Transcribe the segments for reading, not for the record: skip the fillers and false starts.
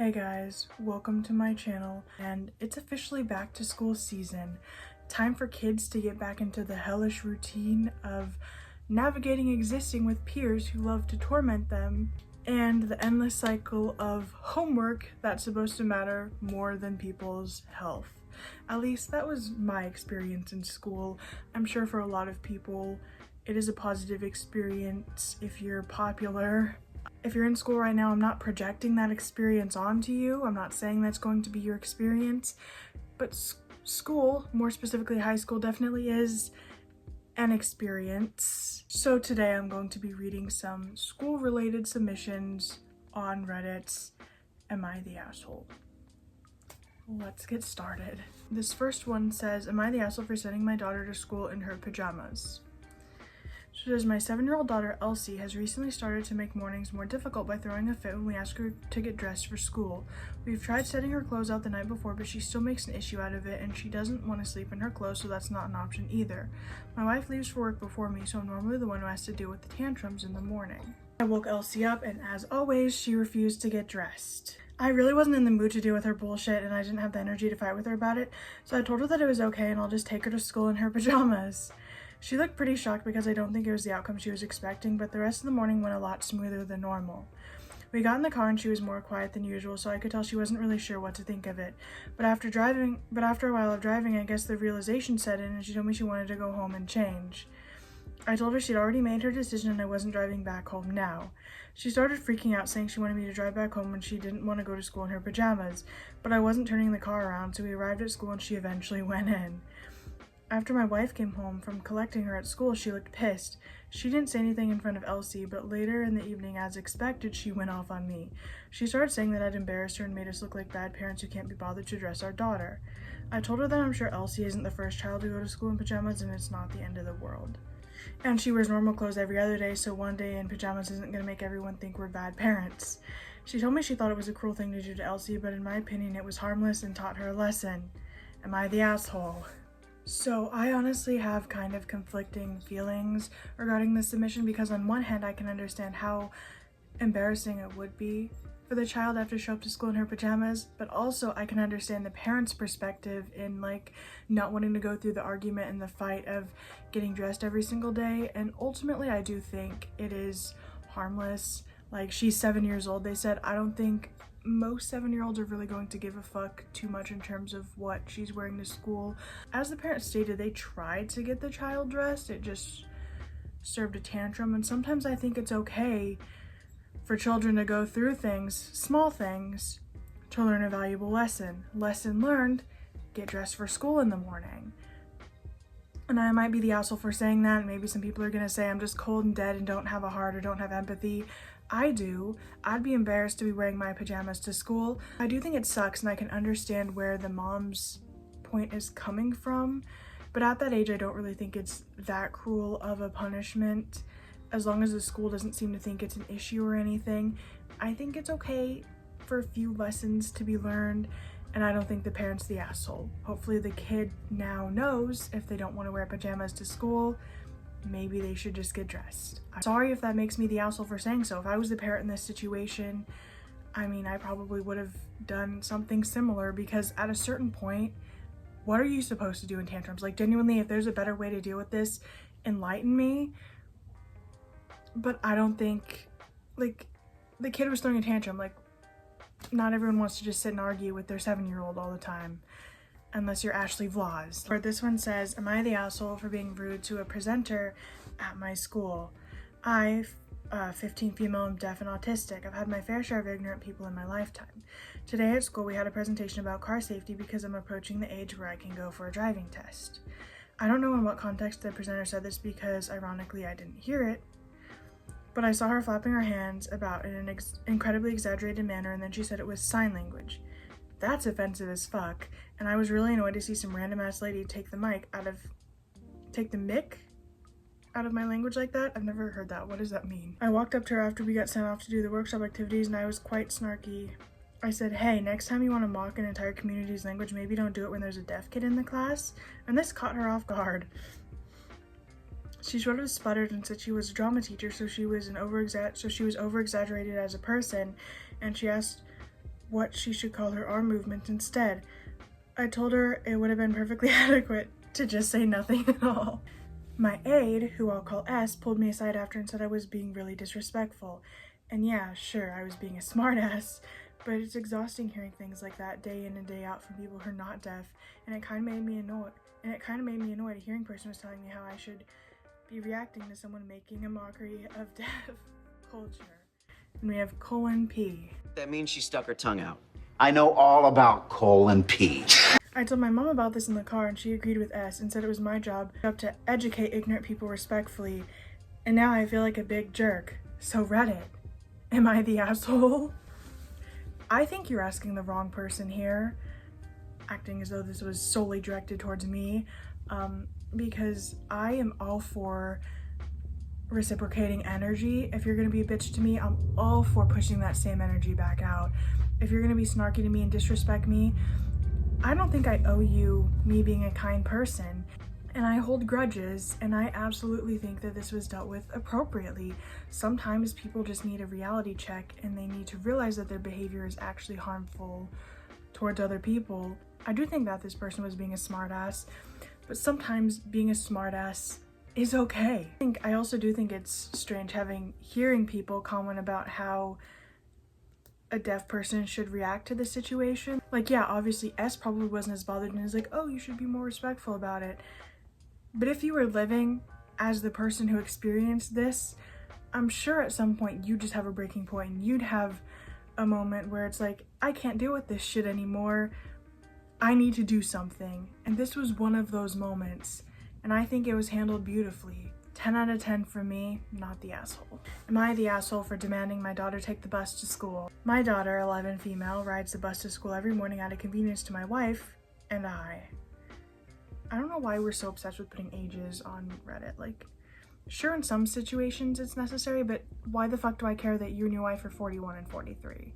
Hey guys, welcome to my channel, and it's officially back to school season. Time for kids to get back into the hellish routine of navigating existing with peers who love to torment them, and the endless cycle of homework that's supposed to matter more than people's health. At least that was my experience in school. I'm sure for a lot of people it is a positive experience if you're popular. If you're in school right now, I'm not projecting that experience onto you. I'm not saying that's going to be your experience, but school, more specifically high school, definitely is an experience. So today I'm going to be reading some school-related submissions on Reddit. Am I the asshole? Let's get started. This first one says, am I the asshole for sending my daughter to school in her pajamas? She says, my 7-year-old daughter, Elsie, has recently started to make mornings more difficult by throwing a fit when we ask her to get dressed for school. We've tried setting her clothes out the night before, but she still makes an issue out of it, and she doesn't want to sleep in her clothes, so that's not an option either. My wife leaves for work before me, so I'm normally the one who has to deal with the tantrums in the morning. I woke Elsie up, and as always, she refused to get dressed. I really wasn't in the mood to deal with her bullshit, and I didn't have the energy to fight with her about it, so I told her that it was okay and I'll just take her to school in her pajamas. She looked pretty shocked because I don't think it was the outcome she was expecting, but the rest of the morning went a lot smoother than normal. We got in the car and she was more quiet than usual, so I could tell she wasn't really sure what to think of it. But after a while of driving, I guess the realization set in and she told me she wanted to go home and change. I told her she'd already made her decision and I wasn't driving back home now. She started freaking out, saying she wanted me to drive back home when she didn't want to go to school in her pajamas, but I wasn't turning the car around, so we arrived at school and she eventually went in. After my wife came home from collecting her at school, she looked pissed. She didn't say anything in front of Elsie, but later in the evening, as expected, she went off on me. She started saying that I'd embarrassed her and made us look like bad parents who can't be bothered to dress our daughter. I told her that I'm sure Elsie isn't the first child to go to school in pajamas and it's not the end of the world. And she wears normal clothes every other day, so one day in pajamas isn't going to make everyone think we're bad parents. She told me she thought it was a cruel thing to do to Elsie, but in my opinion, it was harmless and taught her a lesson. Am I the asshole? So I honestly have kind of conflicting feelings regarding this submission, because on one hand I can understand how embarrassing it would be for the child to have to show up to school in her pajamas, but also I can understand the parent's perspective in not wanting to go through the argument and the fight of getting dressed every single day. And ultimately I do think it is harmless. She's 7 years old. They said I don't think most 7-year-olds are really going to give a fuck too much in terms of what she's wearing to school. As the parents stated, they tried to get the child dressed, it just served a tantrum, and sometimes I think it's okay for children to go through things, small things, to learn a valuable lesson. Lesson learned, get dressed for school in the morning. And I might be the asshole for saying that, and maybe some people are gonna say I'm just cold and dead and don't have a heart or don't have empathy. I do. I'd be embarrassed to be wearing my pajamas to school. I do think it sucks, and I can understand where the mom's point is coming from, but at that age I don't really think it's that cruel of a punishment. As long as the school doesn't seem to think it's an issue or anything, I think it's okay for a few lessons to be learned, and I don't think the parent's the asshole. Hopefully the kid now knows if they don't want to wear pajamas to school, maybe they should just get dressed. I'm sorry if that makes me the asshole for saying so. If I was the parent in this situation, I mean, I probably would have done something similar, because at a certain point, what are you supposed to do in tantrums? Genuinely, if there's a better way to deal with this, enlighten me. But I don't think, the kid was throwing a tantrum. Not everyone wants to just sit and argue with their 7-year-old all the time, unless you're Ashley Vloz. Or this one says, am I the asshole for being rude to a presenter at my school? I, 15 female, am deaf and autistic. I've had my fair share of ignorant people in my lifetime. Today at school we had a presentation about car safety because I'm approaching the age where I can go for a driving test. I don't know in what context the presenter said this, because ironically I didn't hear it, but I saw her flapping her hands about in an incredibly exaggerated manner, and then she said it was sign language. That's offensive as fuck, and I was really annoyed to see some random ass lady take the mic out of my language like that. I've never heard that. What does that mean? I walked up to her after we got sent off to do the workshop activities, and I was quite snarky. I said, hey, next time you want to mock an entire community's language, maybe don't do it when there's a deaf kid in the class. And this caught her off guard. She sort of sputtered and said she was a drama teacher, so she was over-exaggerated as a person, and she asked what she should call her arm movement instead. I told her it would have been perfectly adequate to just say nothing at all. My aide, who I'll call S, pulled me aside after and said I was being really disrespectful. And yeah, sure, I was being a smartass, but it's exhausting hearing things like that day in and day out from people who are not deaf, and it kind of made me annoyed. A hearing person was telling me how I should be reacting to someone making a mockery of deaf culture. And we have P. That means she stuck her tongue out. I know all about P. I told my mom about this in the car and she agreed with S and said it was my job to educate ignorant people respectfully, and now I feel like a big jerk. So Reddit, am I the asshole? I think you're asking the wrong person here, acting as though this was solely directed towards me, because I am all for reciprocating energy. If you're gonna be a bitch to me, I'm all for pushing that same energy back out. If you're gonna be snarky to me and disrespect me, I don't think I owe you me being a kind person. And I hold grudges, and I absolutely think that this was dealt with appropriately. Sometimes people just need a reality check and they need to realize that their behavior is actually harmful towards other people. I do think that this person was being a smartass, but sometimes being a smartass is okay. I also do think it's strange hearing people comment about how a deaf person should react to the situation. Like, yeah, obviously S probably wasn't as bothered and is like, oh, you should be more respectful about it. But if you were living as the person who experienced this, I'm sure at some point you just have a breaking point and you'd have a moment where it's like, I can't deal with this shit anymore. I need to do something. And this was one of those moments, and I think it was handled beautifully. 10 out of 10 for me, not the asshole. Am I the asshole for demanding my daughter take the bus to school? My daughter, 11 female, rides the bus to school every morning out of convenience to my wife and I don't know why we're so obsessed with putting ages on Reddit. Like, sure, in some situations it's necessary, but why the fuck do I care that you and your wife are 41 and 43?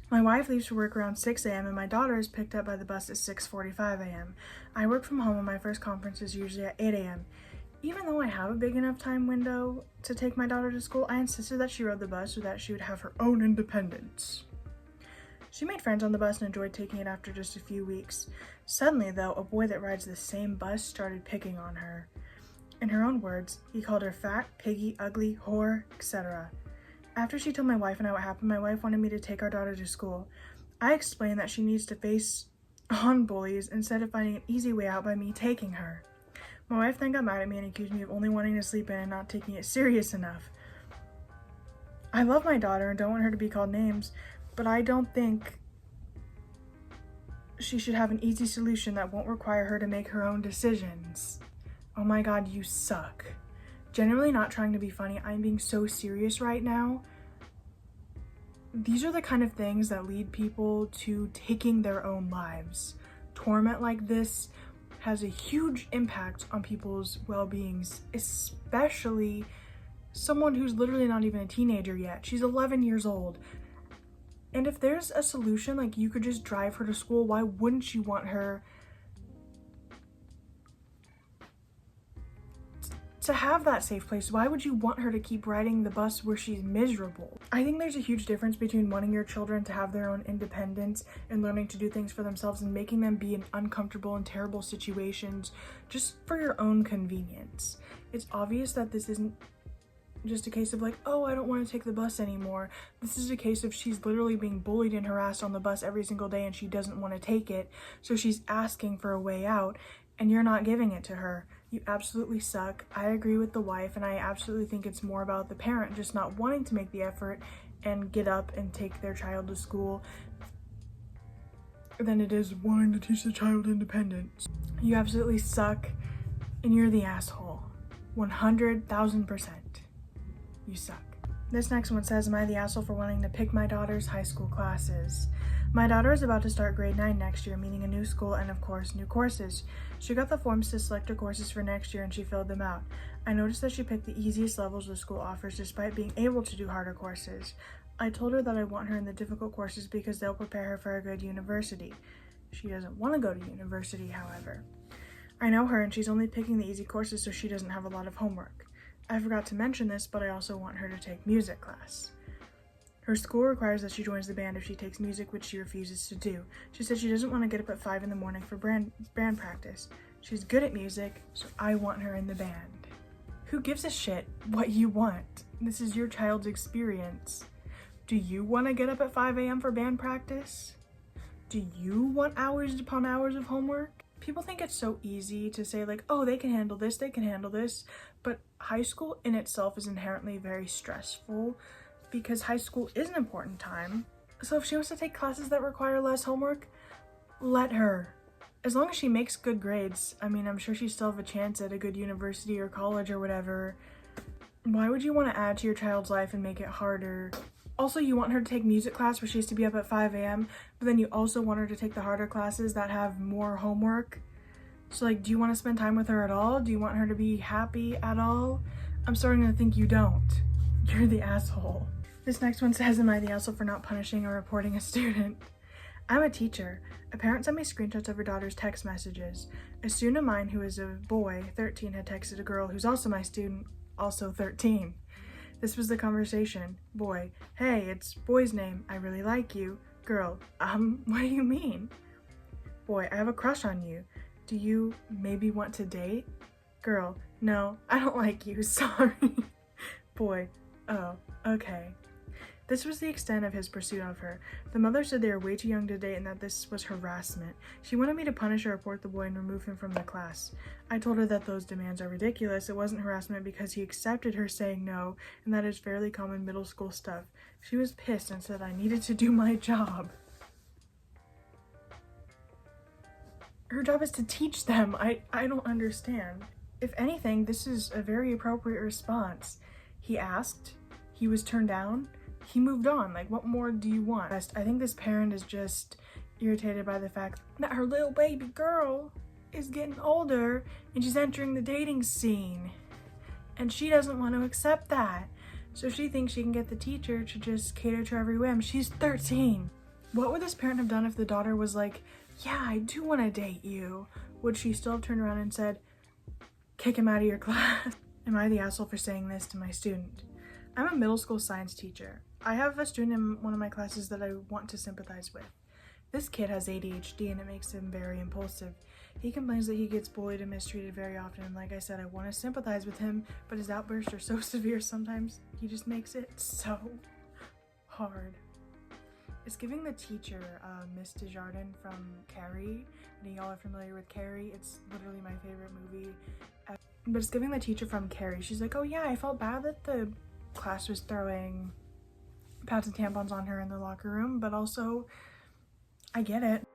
My wife leaves for work around 6 a.m. and my daughter is picked up by the bus at 6:45 a.m. I work from home and my first conference is usually at 8 a.m. Even though I have a big enough time window to take my daughter to school, I insisted that she rode the bus so that she would have her own independence. She made friends on the bus and enjoyed taking it after just a few weeks. Suddenly, though, a boy that rides the same bus started picking on her. In her own words, he called her fat, piggy, ugly, whore, etc. After she told my wife and I what happened, my wife wanted me to take our daughter to school. I explained that she needs to face on bullies instead of finding an easy way out by me taking her. My wife then got mad at me and accused me of only wanting to sleep in and not taking it serious enough. I love my daughter and don't want her to be called names, but I don't think she should have an easy solution that won't require her to make her own decisions. Oh my god, you suck. Generally not trying to be funny, I'm being so serious right now. These are the kind of things that lead people to taking their own lives. Torment like this has a huge impact on people's well-beings, especially someone who's literally not even a teenager yet. She's 11 years old. And if there's a solution, like you could just drive her to school, why wouldn't you want her to have that safe place? Why would you want her to keep riding the bus where she's miserable? I think there's a huge difference between wanting your children to have their own independence and learning to do things for themselves and making them be in uncomfortable and terrible situations just for your own convenience. It's obvious that this isn't just a case of like, oh, I don't want to take the bus anymore. This is a case of she's literally being bullied and harassed on the bus every single day and she doesn't want to take it, so she's asking for a way out and you're not giving it to her. You absolutely suck. I agree with the wife, and I absolutely think it's more about the parent just not wanting to make the effort and get up and take their child to school than it is wanting to teach the child independence. You absolutely suck, and you're the asshole. 100,000%. You suck. This next one says, am I the asshole for wanting to pick my daughter's high school classes? My daughter is about to start grade 9 next year, meaning a new school and of course new courses. She got the forms to select her courses for next year and she filled them out. I noticed that she picked the easiest levels the school offers despite being able to do harder courses. I told her that I want her in the difficult courses because they'll prepare her for a good university. She doesn't want to go to university, however. I know her and she's only picking the easy courses so she doesn't have a lot of homework. I forgot to mention this, but I also want her to take music class. Her school requires that she joins the band if she takes music, which she refuses to do. She said she doesn't want to get up at 5 in the morning for band practice. She's good at music, so I want her in the band. Who gives a shit what you want? This is your child's experience. Do you want to get up at 5 a.m. for band practice? Do you want hours upon hours of homework? People think it's so easy to say like, oh, they can handle this, but high school in itself is inherently very stressful because high school is an important time. So if she wants to take classes that require less homework, let her. As long as she makes good grades, I mean, I'm sure she still have a chance at a good university or college or whatever. Why would you want to add to your child's life and make it harder? Also, you want her to take music class where she has to be up at 5 a.m., but then you also want her to take the harder classes that have more homework. So like, do you want to spend time with her at all? Do you want her to be happy at all? I'm starting to think you don't. You're the asshole. This next one says, am I the asshole for not punishing or reporting a student? I'm a teacher. A parent sent me screenshots of her daughter's text messages. A student of mine who is a boy, 13, had texted a girl who's also my student, also 13. This was the conversation. Boy, hey, it's boy's name. I really like you. Girl, what do you mean? Boy, I have a crush on you. Do you maybe want to date? Girl, no, I don't like you. Sorry. Boy, oh, okay. This was the extent of his pursuit of her. The mother said they were way too young to date and that this was harassment. She wanted me to punish or report the boy and remove him from the class. I told her that those demands are ridiculous. It wasn't harassment because he accepted her saying no, and that is fairly common middle school stuff. She was pissed and said I needed to do my job. Her job is to teach them. I don't understand. If anything, this is a very appropriate response. He asked, he was turned down, he moved on. Like, what more do you want? I think this parent is just irritated by the fact that her little baby girl is getting older and she's entering the dating scene. And she doesn't want to accept that. So she thinks she can get the teacher to just cater to every whim. She's 13. What would this parent have done if the daughter was like, yeah, I do want to date you? Would she still have turned around and said, kick him out of your class? Am I the asshole for saying this to my student? I'm a middle school science teacher. I have a student in one of my classes that I want to sympathize with. This kid has ADHD and it makes him very impulsive. He complains that he gets bullied and mistreated very often, and like I said, I want to sympathize with him, but his outbursts are so severe sometimes he just makes it so hard. It's giving the teacher, Miss Desjardins from Carrie. And y'all are familiar with Carrie. It's literally my favorite movie. But it's giving the teacher from Carrie. She's like, oh yeah, I felt bad that the class was throwing pads and tampons on her in the locker room, but also, I get it.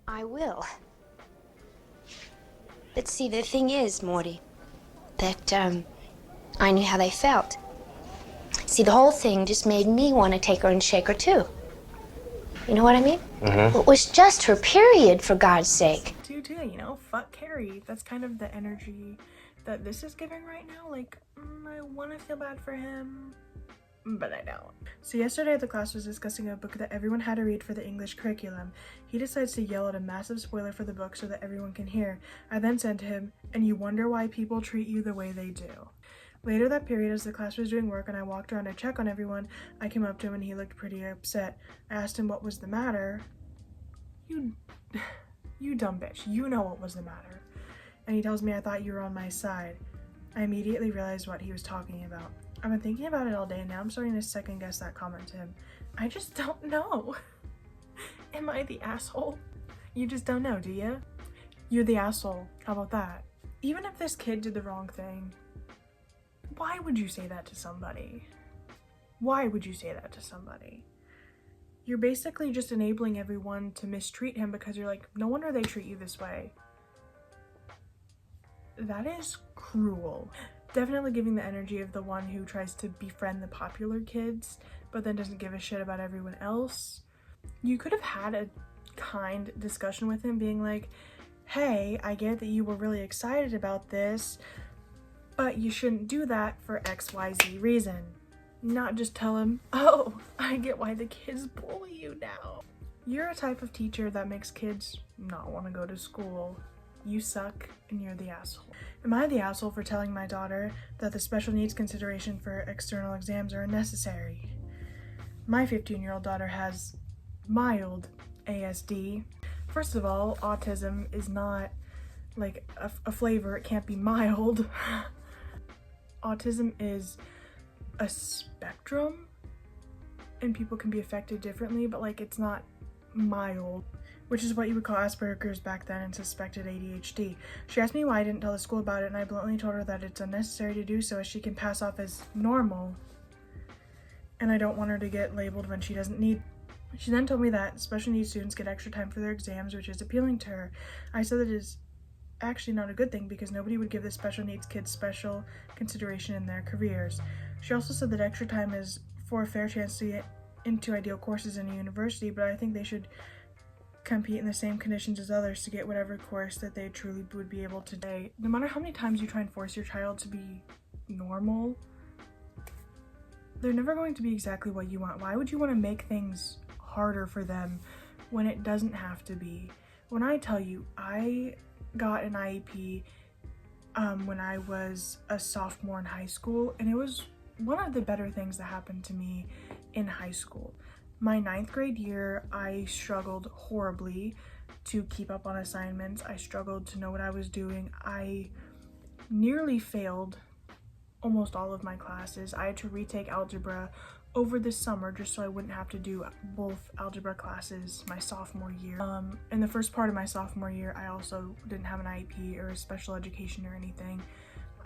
I will. But see, the thing is, Morty, that, I knew how they felt. See, the whole thing just made me want to take her and shake her, too. You know what I mean? Mm-hmm. It was just her period, for God's sake. Too, you know, fuck Carrie. That's kind of the energy that this is giving right now. Like, I want to feel bad for him, but I don't. So yesterday the class was discussing a book that everyone had to read for the English curriculum. He decides to yell out a massive spoiler for the book so that everyone can hear. I then said to him, and you wonder why people treat you the way they do. Later that period, as the class was doing work and I walked around to check on everyone, I came up to him and he looked pretty upset. I asked him what was the matter. You dumb bitch, you know what was the matter. And he tells me I thought you were on my side. I immediately realized what he was talking about. I've been thinking about it all day and now I'm starting to second guess that comment to him. I just don't know. Am I the asshole? You just don't know, do you? You're the asshole. How about that? Even if this kid did the wrong thing, why would you say that to somebody? Why would you say that to somebody? You're basically just enabling everyone to mistreat him because you're like, no wonder they treat you this way. That is cruel. Definitely giving the energy of the one who tries to befriend the popular kids, but then doesn't give a shit about everyone else. You could have had a kind discussion with him being like, hey, I get that you were really excited about this, but you shouldn't do that for XYZ reason. Not just tell him, oh, I get why the kids bully you now. You're a type of teacher that makes kids not want to go to school. You suck and you're the asshole. Am I the asshole for telling my daughter that the special needs consideration for external exams are unnecessary? My 15-year-old daughter has mild ASD. First of all, autism is not like a flavor. It can't be mild. Autism is a spectrum and people can be affected differently, but like it's not mild, which is what you would call Asperger's back then and suspected ADHD. She asked me why I didn't tell the school about it, and I bluntly told her that it's unnecessary to do so as she can pass off as normal, and I don't want her to get labeled when she doesn't need. She then told me that special needs students get extra time for their exams, which is appealing to her. I said that it is actually not a good thing because nobody would give the special needs kids special consideration in their careers. She also said that extra time is for a fair chance to get into ideal courses in a university, but I think they should compete in the same conditions as others to get whatever course that they truly would be able to do. No matter how many times you try and force your child to be normal, they're never going to be exactly what you want. Why would you want to make things harder for them when it doesn't have to be? When I tell you, I got an IEP when I was a sophomore in high school, and it was one of the better things that happened to me in high school. My 9th grade year, I struggled horribly to keep up on assignments. I struggled to know what I was doing. I nearly failed almost all of my classes. I had to retake algebra over the summer just so I wouldn't have to do both algebra classes my sophomore year. In the first part of my sophomore year, I also didn't have an IEP or a special education or anything.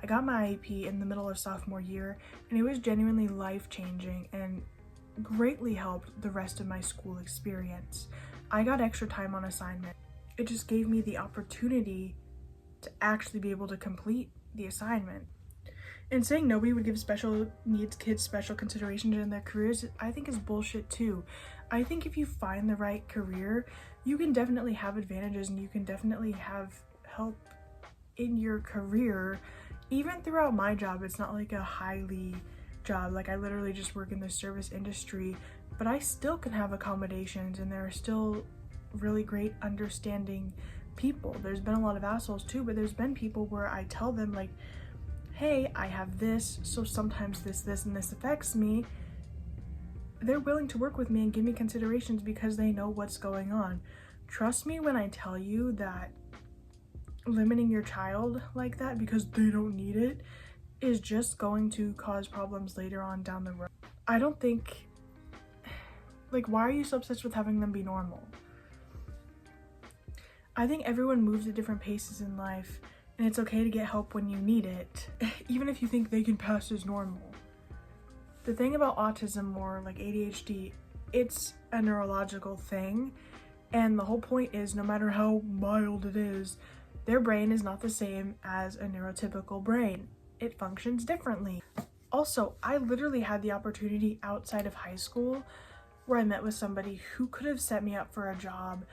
I got my IEP in the middle of sophomore year, and it was genuinely life-changing and greatly helped the rest of my school experience. I got extra time on assignment. It just gave me the opportunity to actually be able to complete the assignment. And saying nobody would give special needs kids special consideration in their careers, I think is bullshit too. I think if you find the right career, you can definitely have advantages and you can definitely have help in your career. Even throughout my job, it's not like a highly job. Like I literally just work in the service industry, but I still can have accommodations and there are still really great understanding people. There's been a lot of assholes too, but there's been people where I tell them like, hey, I have this, so sometimes this, and this affects me. They're willing to work with me and give me considerations because they know what's going on. Trust me when I tell you that limiting your child like that because they don't need it is just going to cause problems later on down the road. I don't think, like, why are you so obsessed with having them be normal? I think everyone moves at different paces in life, and it's okay to get help when you need it, even if you think they can pass as normal. The thing about autism or like ADHD, it's a neurological thing, and the whole point is no matter how mild it is, their brain is not the same as a neurotypical brain. It functions differently. Also, I literally had the opportunity outside of high school where I met with somebody who could have set me up for a job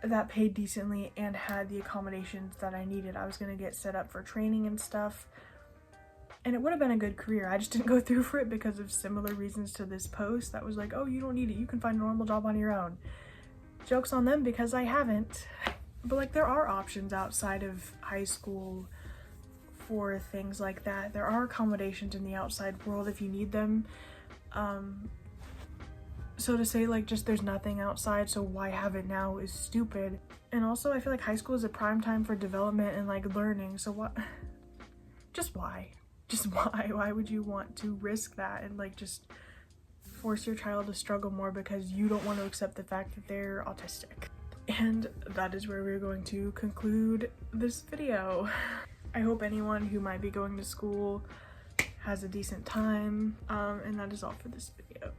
that paid decently and had the accommodations that I needed. I was gonna get set up for training and stuff, and it would have been a good career. I just didn't go through for it because of similar reasons to this post that was like, oh, you don't need it, you can find a normal job on your own. Joke's on them because I haven't. But like there are options outside of high school for things like that. There are accommodations in the outside world if you need them. So to say like just there's nothing outside, so why have it now is stupid. And also I feel like high school is a prime time for development and like learning, so what? Just why? Just why? Why would you want to risk that and like just force your child to struggle more because you don't want to accept the fact that they're autistic? And that is where we're going to conclude this video. I hope anyone who might be going to school has a decent time, and that is all for this video.